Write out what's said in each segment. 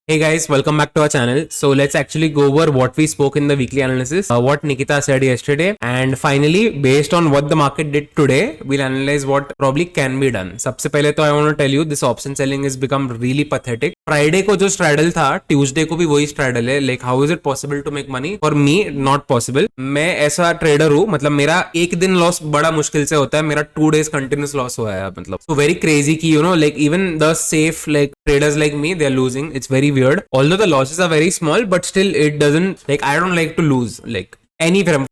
Hey guys, welcome back to our channel. So let's actually go over what we spoke in the weekly analysis, what Nikita said yesterday, and finally, based on what the market did today, we'll analyze what probably can be done. सबसे पहले तो I want to tell you this option selling has become really pathetic. Friday को जो straddle था, Tuesday को भी वही straddle है. Like how is it possible to make money? For me, not possible. मैं ऐसा trader हूँ, मतलब मेरा एक दिन loss बड़ा मुश्किल से होता है, मेरा 2 days continuous loss हुआ है मतलब. So very crazy कि you know like even the safe like traders like me they are losing. It's very weird. Although the losses are very small, but still it doesn't like I don't like to lose like.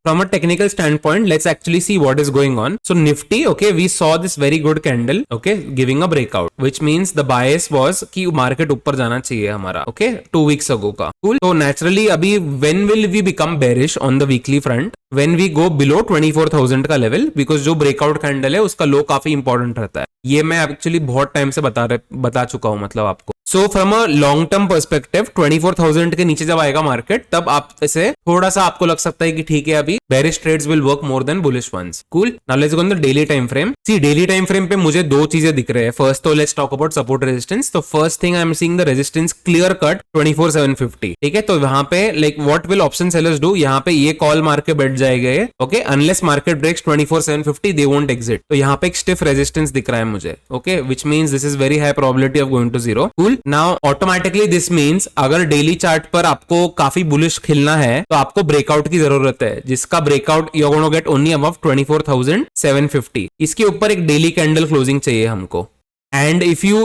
From a technical standpoint, let's actually see what is going on. So Nifty, okay, we saw this very good candle, okay, giving a breakout, which means the bias was कि market ऊपर जाना चाहिए हमारा, okay, 2 weeks ago का. Cool. So naturally अभी when will we become bearish on the weekly front? When we go below 24,000 का level, because जो breakout candle है उसका low काफी important रहता है. ये मैं एक्चुअली बहुत टाइम से बता चुका हूं मतलब आपको. So from a long term perspective 24,000 के नीचे जब आएगा मार्केट तब आप इसे थोड़ा सा आपको लग सकता है कि ठीक है अभी bearish trades will work more than bullish ones. Cool. Now let's go on the daily time frame. See daily time frame पे मुझे दो चीजें दिख रहे हैं. फर्स्ट तो let's talk about support resistance. तो first thing I am seeing the resistance clear cut 24,750. ठीक है. तो वहां पे like what will option sellers do, यहाँ पे ये कॉल मार के बैठ जाएंगे. Okay. Unless market breaks 24,750 they won't exit. तो यहाँ पे एक स्टिफ रेजिस्टेंस दिख रहा है मुझे. Okay. Which means this is very high probability of going to zero. Cool. Now automatically this means अगर डेली चार्ट पर आपको काफी बुलिश खिलना है तो आपको ब्रेकआउट की जरूरत है, जिसका breakout you gonna get only above 24,750. इसके ऊपर एक डेली कैंडल क्लोजिंग चाहिए हमको. And if you,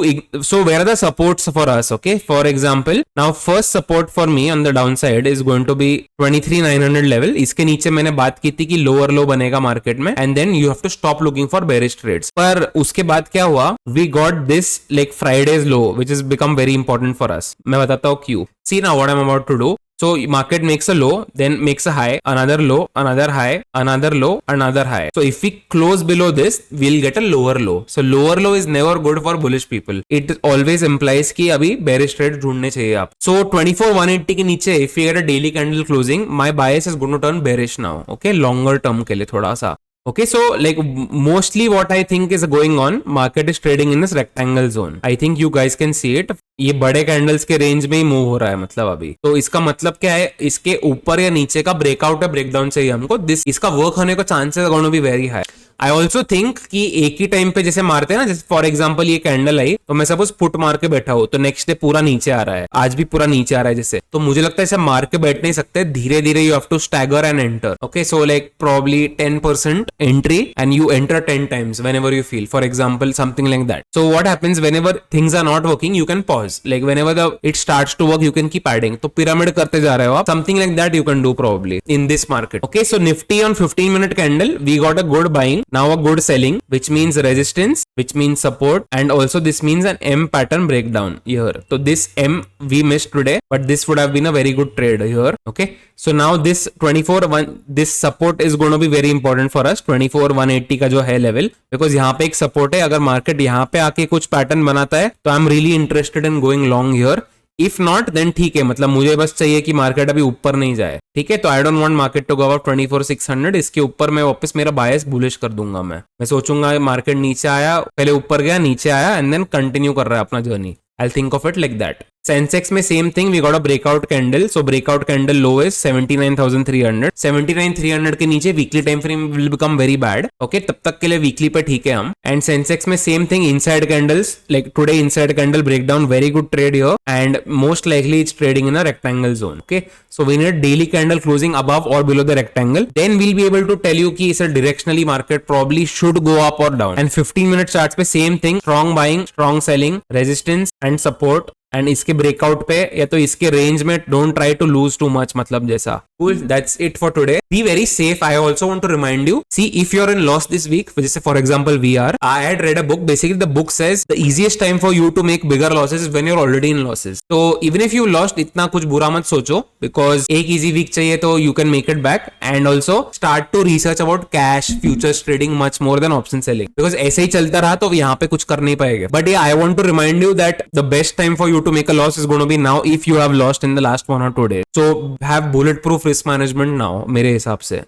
so where are the supports for us? Okay, for example, now first support for me on the downside is going to be 23,900 level. इसके नीचे मैंने बात की थी कि लोअर लो बनेगा मार्केट में, and then you have to stop looking for bearish trades. पर उसके बाद क्या हुआ? We got this like Friday's low, which has become very important for us. मैं बताता हूँ क्यों. See now what I'm about to do. So market makes a low, then makes a high, another low, another high, another low, another high. So if we close below this, we'll get a lower low. So lower low is never good for bullish people. It always implies कि अभी bearish trade ढूंढने चाहिए आप. So 24,180 के नीचे if we get a daily candle closing, my bias is going to turn bearish now. Okay, longer term के लिए थोड़ा सा. Okay, so like mostly what I think is going on, market is trading in this rectangle zone. I think you guys can see it. ये बड़े candles के range में ही move हो रहा है मतलब अभी. तो इसका मतलब क्या है, इसके ऊपर या नीचे का ब्रेकआउट या ब्रेकडाउन चाहिए हमको. इसका वर्क होने का chances gonna be very high. I also think कि एक ही टाइम पे जैसे मारते हैं ना, जैसे फॉर एग्जाम्पल ये कैंडल आई तो मैं सपोज पुट मार के बैठा हूं तो नेक्स्ट डे पूरा नीचे आ रहा है, आज भी पूरा नीचे आ रहा है जैसे, तो मुझे लगता है ऐसे मार के बैठ नहीं सकते. धीरे धीरे you have to stagger and enter. Okay. So like probably 10% entry and you enter 10 times whenever you feel, for example something like that. So what happens whenever things are not working, you can pause. Like whenever it starts to work, you can keep adding. तो pyramid करते जा रहे हो आप. Something like that you can do probably in this market. Okay, so Nifty on 15-minute candle, we got a good buying, now a good selling, which means resistance, which means support, and also this means an M pattern breakdown here. So this M we missed today, but this would have been a very good trade here. Okay, so now this 24,1, this support is going to be very important for us. 24,180 का जो है level, because यहाँ पे एक support है. अगर market यहाँ पे आके कुछ पैटर्न बनाता है तो I am really interested in going long here. If not then ठीक है, मतलब मुझे बस चाहिए कि मार्केट अभी ऊपर नहीं जाए. ठीक है. तो I don't want market to go about 24,600. इसके ऊपर मैं वापस मेरा बायस बुलिश कर दूंगा. मैं सोचूंगा मार्केट नीचे आया, पहले ऊपर गया, नीचे आया एंड देन कंटिन्यू कर रहा है अपना journey. I'll think of it like that. Sensex में same thing, we got a breakout candle. So breakout candle low is 79,300. 79,300 के नीचे weekly time frame will become very bad. Okay, तब तक के लिए weekly पे ठीक है हम. And Sensex में same thing, inside candles, like today inside candle breakdown, very good trade here, and most likely it's trading in a rectangle zone. Okay, so we need daily candle closing above or below the rectangle. Then we'll be able to tell you कि इसे directionally market probably should go up or down. And 15-minute charts पे same thing, strong buying, strong selling, resistance and support. And इसके breakout पे या तो इसके range में don't try to lose too much, मतलब जैसा. Cool, that's it for today. Be very safe. I also want to remind you, see if you're in loss this week, जैसे for example we are, I had read a book. Basically the book says the easiest time for you to make bigger losses is when you're already in losses. So even if you lost, इतना कुछ बुरा मत सोचो, because एक easy week चाहिए तो you can make it back. And also start to research about cash, futures trading much more than option selling, because ऐसे ही चलता रहा तो यहाँ पे कुछ कर नहीं पाएंगे. But yeah, I want to remind you that the best time for you to make a loss is going to be now if you have lost in the last 1 or 2 days. So have bulletproof risk management now, मेरे हिसाब से.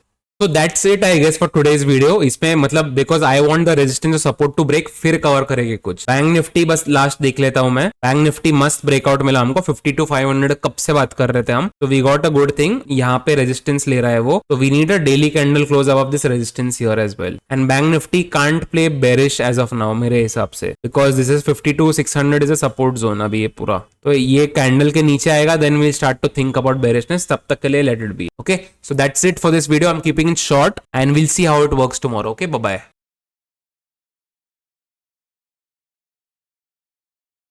So that's it I guess for today's video. इसमें मतलब because I want the resistance और support to break, फिर cover करेंगे कुछ. Bank Nifty बस लास्ट देख लेता हूं मैं. बैंक निफ्टी मस्त ब्रेकआउट मिला हमको 52,500 कब से बात कर रहे थे हम. तो we got a good thing. यहाँ पे रेजिस्टेंस ले रहा है वो. तो we need a daily candle close above this resistance here as well. And Bank Nifty can't play bearish as of now मेरे हिसाब से, because this is 52,600 is a support zone अभी ये पूरा. तो ये कैंडल के नीचे आएगा then we start to think about bearishness. तब तक के लिए let it be. Okay, so that's it for this video. I am keeping it short and we'll see how it works tomorrow. Okay, bye bye.